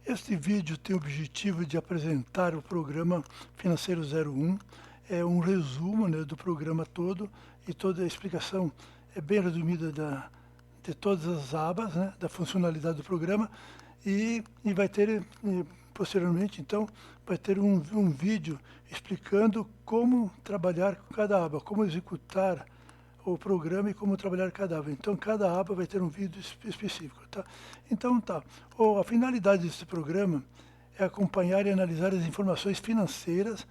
Este vídeo tem o objetivo de apresentar o programa Financeiro 01, é um resumo, né, do programa todo, e toda a explicação é bem resumida de todas as abas, né, da funcionalidade do programa, e vai ter, posteriormente, então, vai ter um vídeo explicando como trabalhar com cada aba, como executar o programa e como trabalhar cada aba. Então, cada aba vai ter um vídeo específico, tá? Então, tá. A finalidade desse programa é acompanhar e analisar as informações financeiras,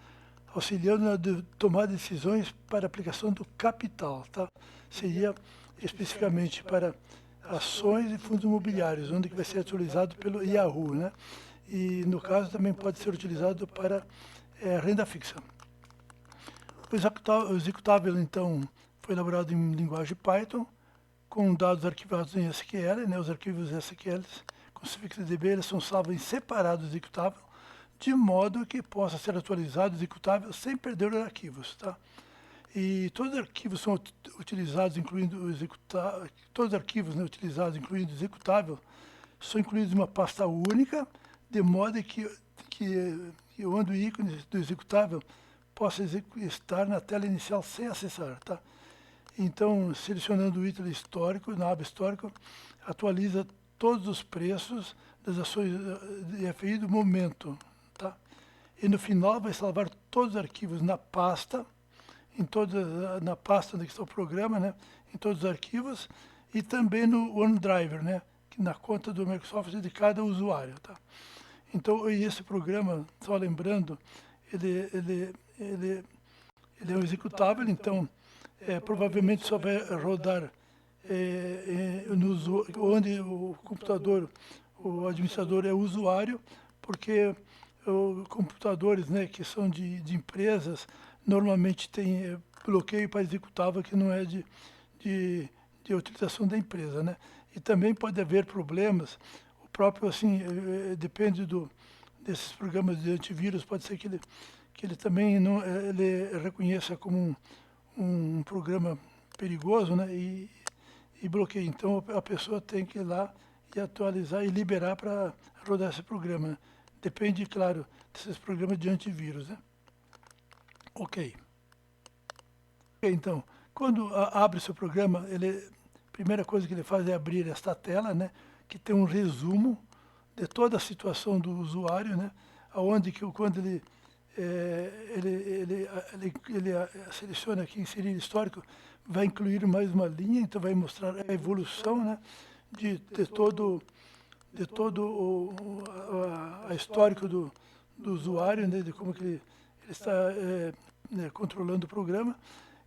auxiliando na tomada de decisões para aplicação do capital, tá? Seria especificamente para ações e fundos imobiliários, onde que vai ser utilizado pelo Yahoo, né? E, no caso, também pode ser utilizado para renda fixa. O executável, então, foi elaborado em linguagem Python, com dados arquivados em SQL, né? Os arquivos SQL com sufixo DB, eles são salvos em separado do executável, de modo que possa ser atualizado o executável sem perder os arquivos, tá? E todos os arquivos são utilizados, incluindo o executável, todos os arquivos, né, utilizados, incluindo o executável, são incluídos em uma pasta única, de modo que onde o ícone do executável possa estar na tela inicial sem acessar, tá? Então, selecionando o item histórico, na aba histórico, atualiza todos os preços das ações de FI do momento, tá? E no final vai salvar todos os arquivos na pasta, na pasta onde está o programa, né? Em todos os arquivos, e também no OneDrive, né? Na conta do Microsoft de cada usuário, tá? Então, esse programa, só lembrando, ele é um executável, então provavelmente só vai rodar onde o computador, o administrador é o usuário, porque computadores, né, que são de empresas, normalmente tem bloqueio para executável que não é de utilização da empresa, né? E também pode haver problemas, o próprio, assim, depende desses programas de antivírus, pode ser que ele também não, ele reconheça como um programa perigoso, né? E bloqueia. Então, a pessoa tem que ir lá e atualizar e liberar para rodar esse programa, né? Depende, claro, desses programas de antivírus, né? Ok. Então, quando abre seu programa, a primeira coisa que ele faz é abrir esta tela, né? Que tem um resumo de toda a situação do usuário, né? Aonde que quando ele seleciona aqui inserir histórico, vai incluir mais uma linha, então vai mostrar a evolução, né, de todo a histórico do usuário, né, de como que ele está né, controlando o programa.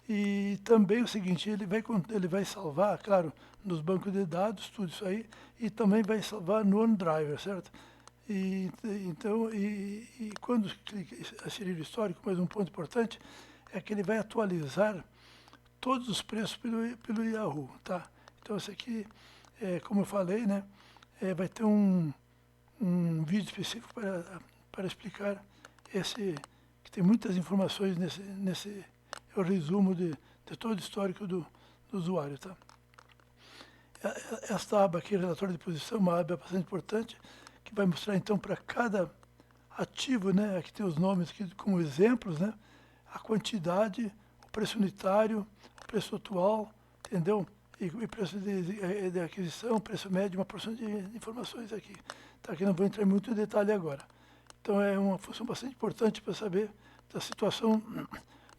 E também o seguinte, ele vai salvar, claro, nos bancos de dados, tudo isso aí, e também vai salvar no OneDrive, certo? E quando clica em inserir o histórico, mais um ponto importante, é que ele vai atualizar todos os preços pelo Yahoo, tá? Então, isso aqui, como eu falei, né, vai ter um vídeo específico para explicar que tem muitas informações nesse é o resumo de todo o histórico do usuário, tá? Esta aba aqui, relatório de posição, uma aba bastante importante, que vai mostrar, então, para cada ativo, né, aqui tem os nomes aqui como exemplos, né, a quantidade, o preço unitário, o preço atual, entendeu? E preço de aquisição, preço médio, uma porção de informações aqui, tá? Que não vou entrar muito em detalhe agora. Então, é uma função bastante importante para saber da situação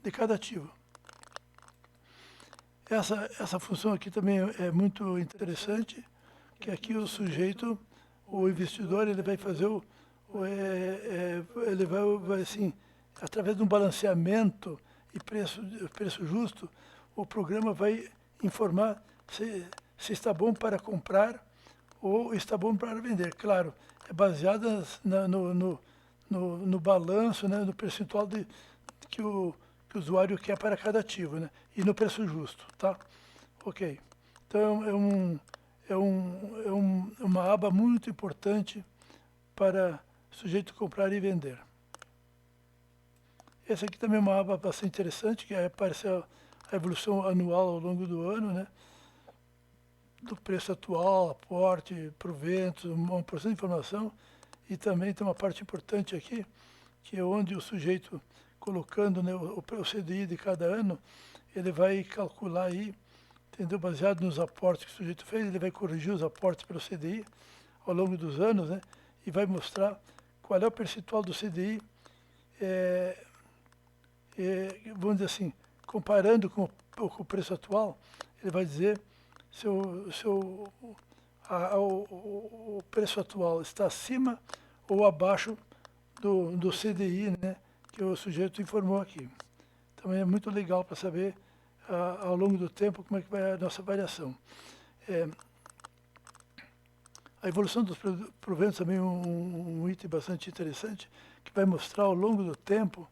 de cada ativo. Essa função aqui também é muito interessante, que aqui o sujeito, o investidor, ele vai fazer ele vai assim, através de um balanceamento e preço justo, o programa vai informar se está bom para comprar ou está bom para vender. Claro, é baseado no balanço, né, no percentual que o usuário quer para cada ativo, né, e no preço justo, tá? Ok. Então, uma aba muito importante para o sujeito comprar e vender. Essa aqui também é uma aba bastante interessante, que aparece a evolução anual ao longo do ano, né? Do preço atual, aporte, proventos, uma porção de informação. E também tem uma parte importante aqui, que é onde o sujeito, colocando, né, o CDI de cada ano, ele vai calcular aí, entendeu? Baseado nos aportes que o sujeito fez, ele vai corrigir os aportes pelo CDI ao longo dos anos, né? E vai mostrar qual é o percentual do CDI, vamos dizer assim, comparando com o preço atual, ele vai dizer se o preço atual está acima ou abaixo do CDI, né, que o sujeito informou aqui. Também é muito legal para saber, ao longo do tempo, como é que vai a nossa variação. A evolução dos proventos também é um item bastante interessante, que vai mostrar ao longo do tempo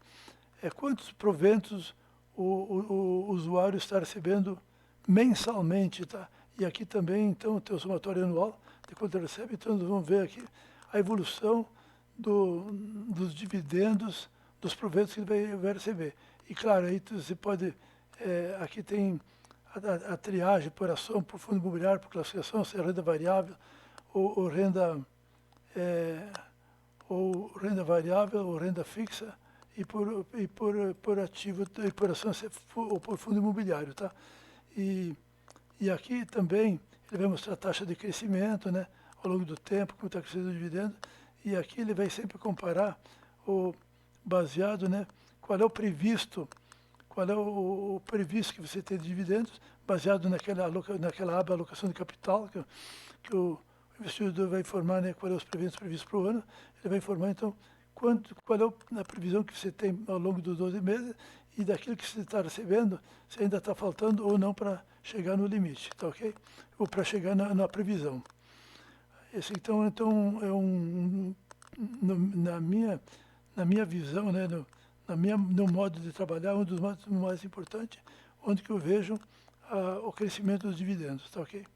quantos proventos o usuário está recebendo mensalmente, tá? E aqui também, então, tem o somatório anual de quanto ele recebe. Então, nós vamos ver aqui a evolução dos dividendos, dos proventos que ele vai receber. E, claro, aí você pode... aqui tem a triagem por ação, por fundo imobiliário, por classificação, se é renda variável ou renda variável ou renda fixa, e por ativo, e por ação ou por fundo imobiliário, tá? E aqui também ele vai mostrar a taxa de crescimento, né, ao longo do tempo, como está crescendo o dividendo, e aqui ele vai sempre comparar baseado, né, qual é o previsto que você tem de dividendos, baseado naquela aba alocação de capital, que o investidor vai informar, né, qual é os previstos para o ano. Ele vai informar, então, qual é a previsão que você tem ao longo dos 12 meses e daquilo que você está recebendo, se ainda está faltando ou não para chegar no limite, tá ok? Ou para chegar na previsão. Esse, então é na minha visão, né, no modo de trabalhar, um dos modos mais importantes, onde que eu vejo o crescimento dos dividendos, tá ok?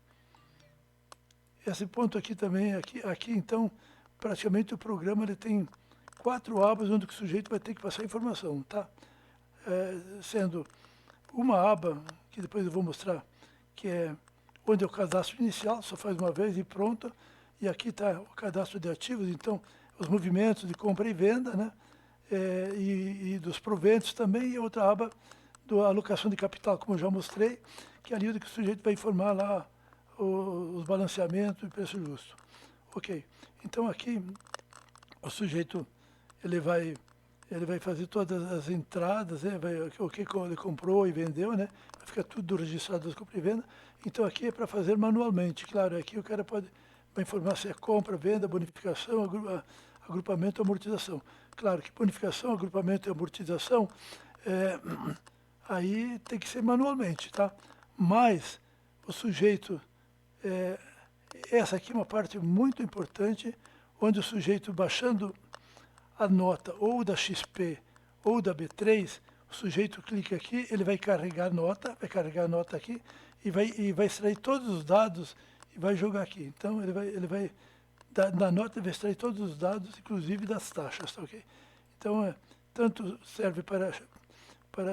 Esse ponto aqui também, aqui então, praticamente o programa ele tem 4 abas onde o sujeito vai ter que passar informação, tá? Sendo uma aba, que depois eu vou mostrar, que é onde é o cadastro inicial, só faz uma vez e pronto. E aqui está o cadastro de ativos, então, os movimentos de compra e venda, né? E dos proventos também, e outra aba da alocação de capital, como eu já mostrei, que é ali onde o sujeito vai informar lá os balanceamentos e preço justo. Ok, então aqui o sujeito ele vai fazer todas as entradas, né? O que ele comprou e vendeu, né? Vai ficar tudo registrado das compras e venda. Então aqui é para fazer manualmente, claro, aqui o cara vai informar se é compra, venda, bonificação, agrupamento, amortização. Claro que bonificação, agrupamento e amortização, aí tem que ser manualmente, tá? Mas o sujeito, essa aqui é uma parte muito importante, onde o sujeito baixando a nota ou da XP ou da B3, o sujeito clica aqui, ele vai carregar a nota aqui e vai extrair todos os dados e vai jogar aqui. Então ele vai da nota ele vai extrair todos os dados, inclusive das taxas, tá ok? Então tanto serve para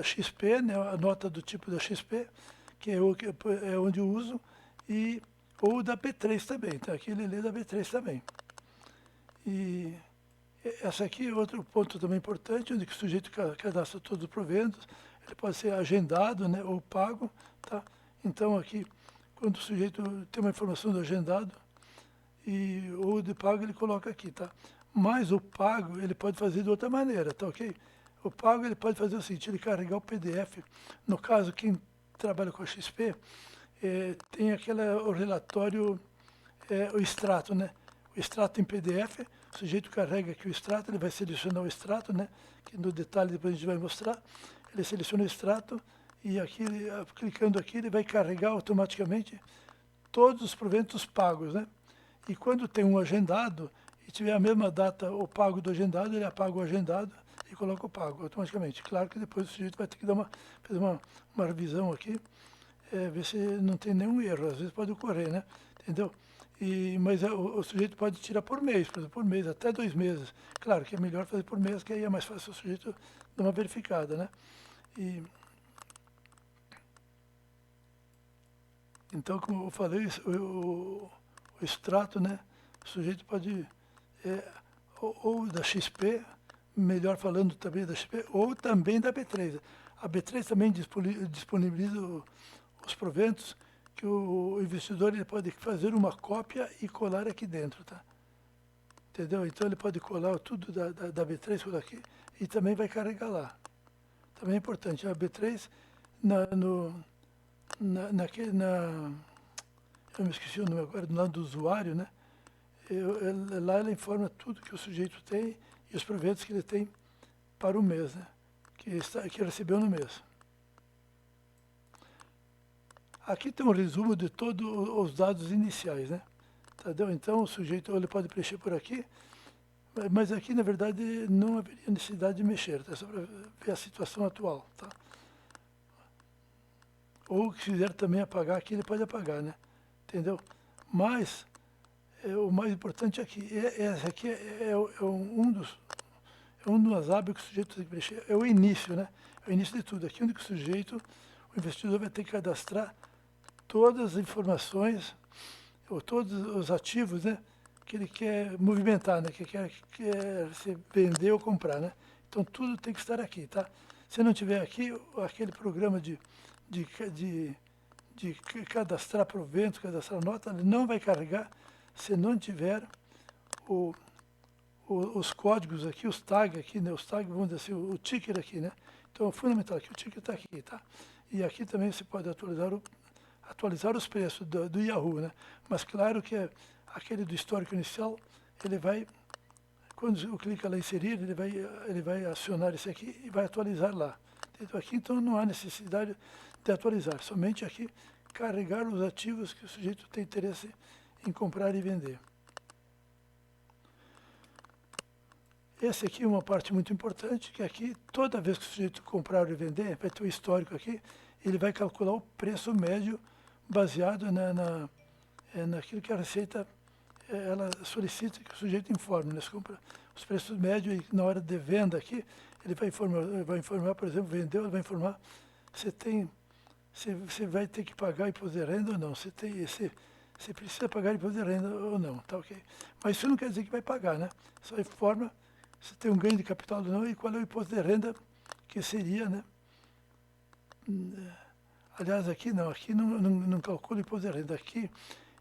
XP, né, a nota do tipo da XP, que é onde eu uso, ou da B3 também, tá? Aqui ele lê da B3 também. E essa aqui é outro ponto também importante, onde o sujeito cadastra todos os proventos, ele pode ser agendado, né, ou pago, tá? Então aqui, quando o sujeito tem uma informação do agendado ou de pago, ele coloca aqui, tá? Mas o pago, ele pode fazer de outra maneira, tá ok? O pago, ele pode fazer o seguinte, ele carregar o PDF. No caso, quem trabalha com a XP, tem o relatório, o extrato, né? O extrato em PDF, o sujeito carrega aqui o extrato, ele vai selecionar o extrato, né? Que no detalhe depois a gente vai mostrar. Ele seleciona o extrato e aqui, clicando aqui, ele vai carregar automaticamente todos os proventos pagos, né? E quando tem um agendado e tiver a mesma data o pago do agendado, ele apaga o agendado e coloca o pago automaticamente. Claro que depois o sujeito vai ter que fazer uma revisão aqui, ver se não tem nenhum erro. Às vezes pode ocorrer, né? Entendeu? Mas o sujeito pode tirar por mês, por exemplo, por mês, até 2 meses. Claro que é melhor fazer por mês, que aí é mais fácil o sujeito dar uma verificada, né? Então, como eu falei, o extrato, né? O sujeito pode ou da XP, melhor falando também da XP, ou também da B3. A B3 também disponibiliza os proventos que o investidor ele pode fazer uma cópia e colar aqui dentro, tá? Entendeu? Então ele pode colar tudo da B3 por aqui e também vai carregar lá. Também é importante. A B3, eu me esqueci o nome agora, do lado do usuário, né? Lá ela informa tudo que o sujeito tem e os proventos que ele tem para o mês, né? Que recebeu no mês. Aqui tem um resumo de todos os dados iniciais, né? Entendeu? Então o sujeito ele pode preencher por aqui, mas aqui na verdade não haveria necessidade de mexer, tá? Só para ver a situação atual, tá? Ou se quiser também apagar aqui, ele pode apagar, né? Entendeu? Mas o mais importante aqui, esse aqui é um dos hábitos que o sujeito tem que preencher, é o início, né? É o início de tudo. Aqui onde o sujeito, o investidor vai ter que cadastrar todas as informações, ou todos os ativos, né? Que ele quer movimentar, né? Que quer se vender ou comprar, né? Então tudo tem que estar aqui, tá? Se não tiver aqui, aquele programa de cadastrar provento, cadastrar nota, ele não vai carregar se não tiver os códigos aqui, os tags aqui, né? Os tags, vamos dizer assim, o ticker aqui, né? Então, é fundamental aqui, o ticker está aqui, tá? E aqui também você pode atualizar os preços do Yahoo, né? Mas claro que aquele do histórico inicial, ele vai, quando eu clico lá em inserir, ele vai acionar esse aqui e vai atualizar lá. Aqui, então, não há necessidade de atualizar, somente aqui carregar os ativos que o sujeito tem interesse em comprar e vender. Esse aqui é uma parte muito importante, que aqui, toda vez que o sujeito comprar e vender, vai ter o histórico aqui, ele vai calcular o preço médio baseado naquilo que a Receita ela solicita que o sujeito informe. Né? Os preços médios, e na hora de venda aqui, ele vai informar, por exemplo, vendeu, ele vai informar se você vai ter que pagar imposto de renda ou não, se precisa pagar imposto de renda ou não, tá ok? Mas isso não quer dizer que vai pagar, né? Só informa se tem um ganho de capital ou não e qual é o imposto de renda que seria, né? Aliás, aqui não calcula imposto de renda. Aqui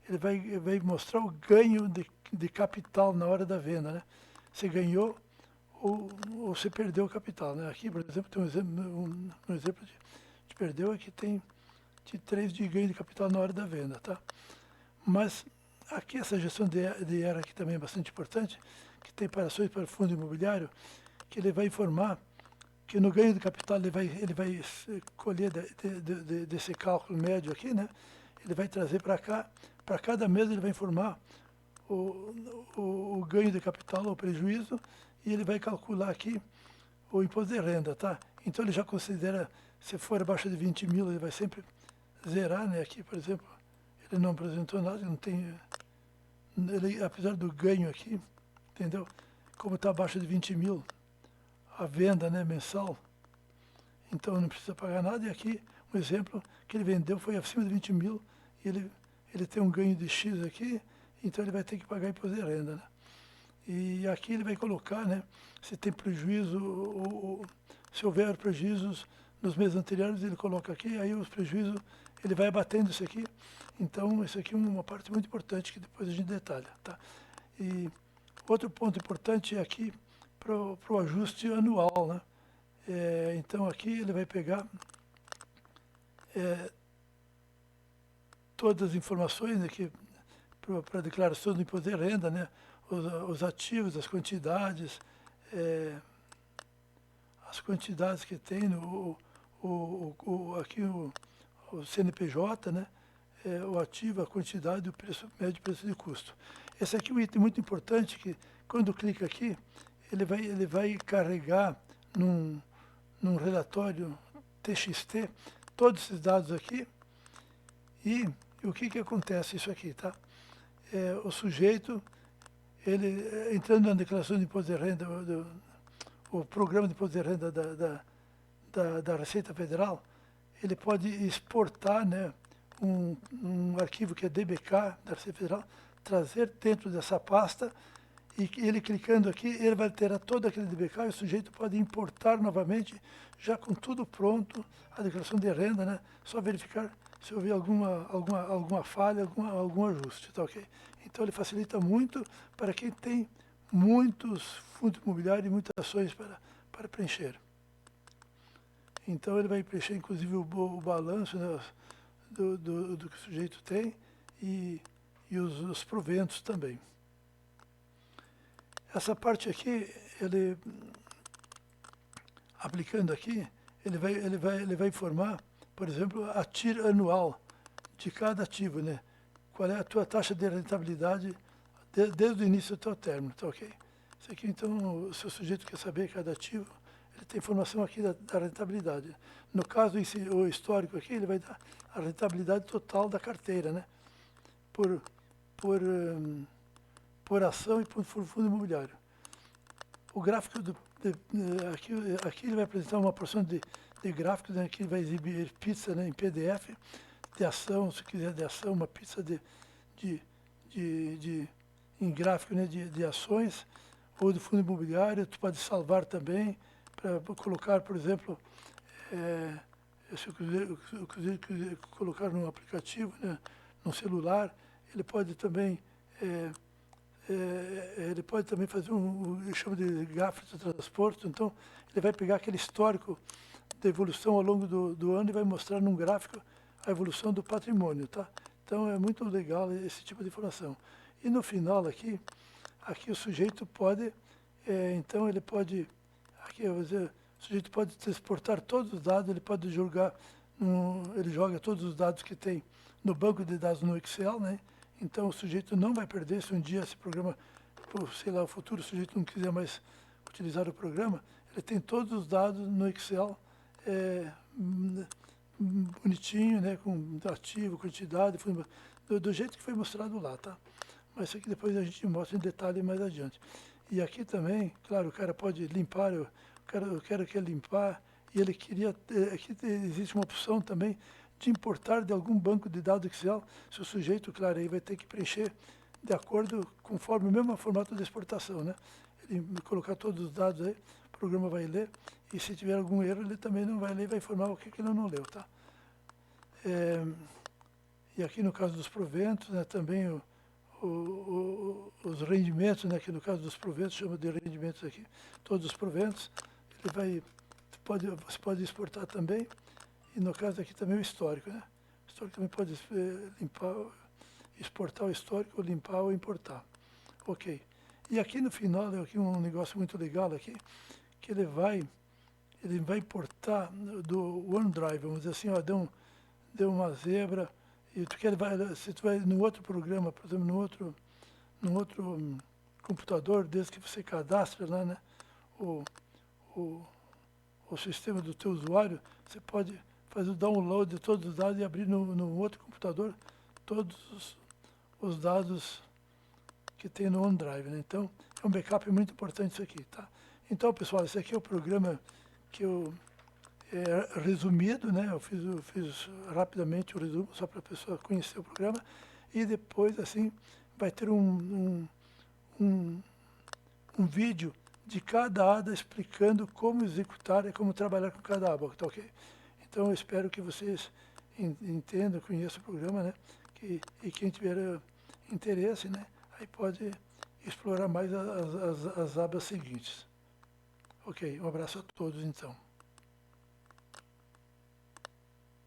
ele vai mostrar o ganho de capital na hora da venda, né? Se ganhou ou se perdeu o capital, né? Aqui, por exemplo, tem um exemplo de perdeu, aqui tem de 3 de ganho de capital na hora da venda, tá? Mas aqui essa gestão de IR aqui também é bastante importante, que tem para ações para fundo imobiliário, que ele vai informar que no ganho de capital ele vai colher desse cálculo médio aqui, né? Ele vai trazer para cá, para cada mês ele vai informar o ganho de capital ou prejuízo e ele vai calcular aqui o imposto de renda, tá? Então ele já considera, se for abaixo de 20 mil, ele vai sempre zerar, né? Aqui, por exemplo, ele não apresentou nada, não tem, ele, apesar do ganho aqui, entendeu? Como está abaixo de 20 mil, a venda, né, mensal, então não precisa pagar nada. E aqui, um exemplo, que ele vendeu foi acima de 20 mil, e ele tem um ganho de X aqui, então ele vai ter que pagar imposto de renda, né? E aqui ele vai colocar, né, se tem prejuízo, ou se houver prejuízos nos meses anteriores, ele coloca aqui, aí os prejuízos, ele vai abatendo isso aqui. Então, isso aqui é uma parte muito importante que depois a gente detalha, tá? E outro ponto importante é aqui para o ajuste anual, né? Então, aqui ele vai pegar todas as informações aqui para a declaração do imposto de renda, né? Os ativos, as quantidades que tem aqui o CNPJ, né? O ativo, a quantidade, o preço médio, preço de custo. Esse aqui é um item muito importante que, quando clica aqui, ele vai carregar num relatório TXT todos esses dados aqui. E o que acontece isso aqui, tá? O sujeito, ele entrando na declaração de imposto de renda, o programa de imposto de renda da Receita Federal, ele pode exportar, né, um arquivo que é DBK da Receita Federal, trazer dentro dessa pasta e ele clicando aqui, ele vai ter todo aquele DBK e o sujeito pode importar novamente, já com tudo pronto, a declaração de renda, né? Só verificar se houver alguma falha, algum ajuste, tá ok? Então ele facilita muito para quem tem muitos fundos imobiliários e muitas ações para preencher. Então ele vai preencher inclusive o balanço, né, do que o sujeito tem e os proventos também. Essa parte aqui, ele aplicando aqui, ele vai informar, por exemplo, a TIR anual de cada ativo, né? Qual é a tua taxa de rentabilidade desde o início do teu término, tá ok? Isso aqui, então, o seu sujeito quer saber cada ativo, ele tem informação aqui da rentabilidade. No caso, o histórico aqui, ele vai dar a rentabilidade total da carteira, né? Por ação e por fundo imobiliário. O gráfico aqui ele vai apresentar uma porção de gráficos, né? Aqui ele vai exibir pizza, né, em PDF de ação, se quiser de ação, uma pizza em gráfico, né, de ações ou do fundo imobiliário. Tu pode salvar também para colocar, por exemplo, se eu quiser colocar no aplicativo, né, no celular, ele pode também fazer eu chamo de gráfico de transporte. Então ele vai pegar aquele histórico da evolução ao longo do ano e vai mostrar num gráfico a evolução do patrimônio, tá? Então é muito legal esse tipo de informação. E no final aqui o sujeito pode, então ele pode, aqui eu vou dizer, o sujeito pode transportar todos os dados, ele pode jogar, ele joga todos os dados que tem no banco de dados no Excel, né? Então o sujeito não vai perder se um dia esse programa, sei lá, o futuro sujeito não quiser mais utilizar o programa, ele tem todos os dados no Excel, bonitinho, né, com ativo, quantidade, do jeito que foi mostrado lá, tá? Mas isso aqui depois a gente mostra em detalhe mais adiante. E aqui também, claro, o cara pode limpar, o cara quer limpar, e ele queria, aqui existe uma opção também de importar de algum banco de dados Excel, se o sujeito, claro, aí vai ter que preencher de acordo, conforme o mesmo formato de exportação, né? Ele colocar todos os dados aí, o programa vai ler, e se tiver algum erro, ele também não vai ler, vai informar o que ele não leu, tá? E aqui no caso dos proventos, né, também os rendimentos, né, que no caso dos proventos, chama de rendimentos aqui, todos os proventos, você pode exportar também, e no caso aqui também o histórico, né? O histórico também pode exportar o histórico, limpar ou importar. Ok. E aqui no final, aqui um negócio muito legal aqui, que ele vai importar do OneDrive, vamos dizer assim, ó, deu uma zebra, e se tu vai no outro programa, por exemplo, no outro computador, desde que você cadastra lá, né, o sistema do teu usuário, você pode fazer o download de todos os dados e abrir no outro computador todos os dados que tem no OneDrive, né? Então, é um backup muito importante isso aqui, tá? Então, pessoal, esse aqui é o programa que eu resumido, né? Eu fiz rapidamente o resumo, só para a pessoa conhecer o programa, e depois, assim, vai ter um vídeo de cada aba explicando como executar e como trabalhar com cada aba, tá ok? Então, eu espero que vocês entendam, conheçam o programa, né? E quem tiver interesse, né? Aí pode explorar mais as abas seguintes. Ok, um abraço a todos, então.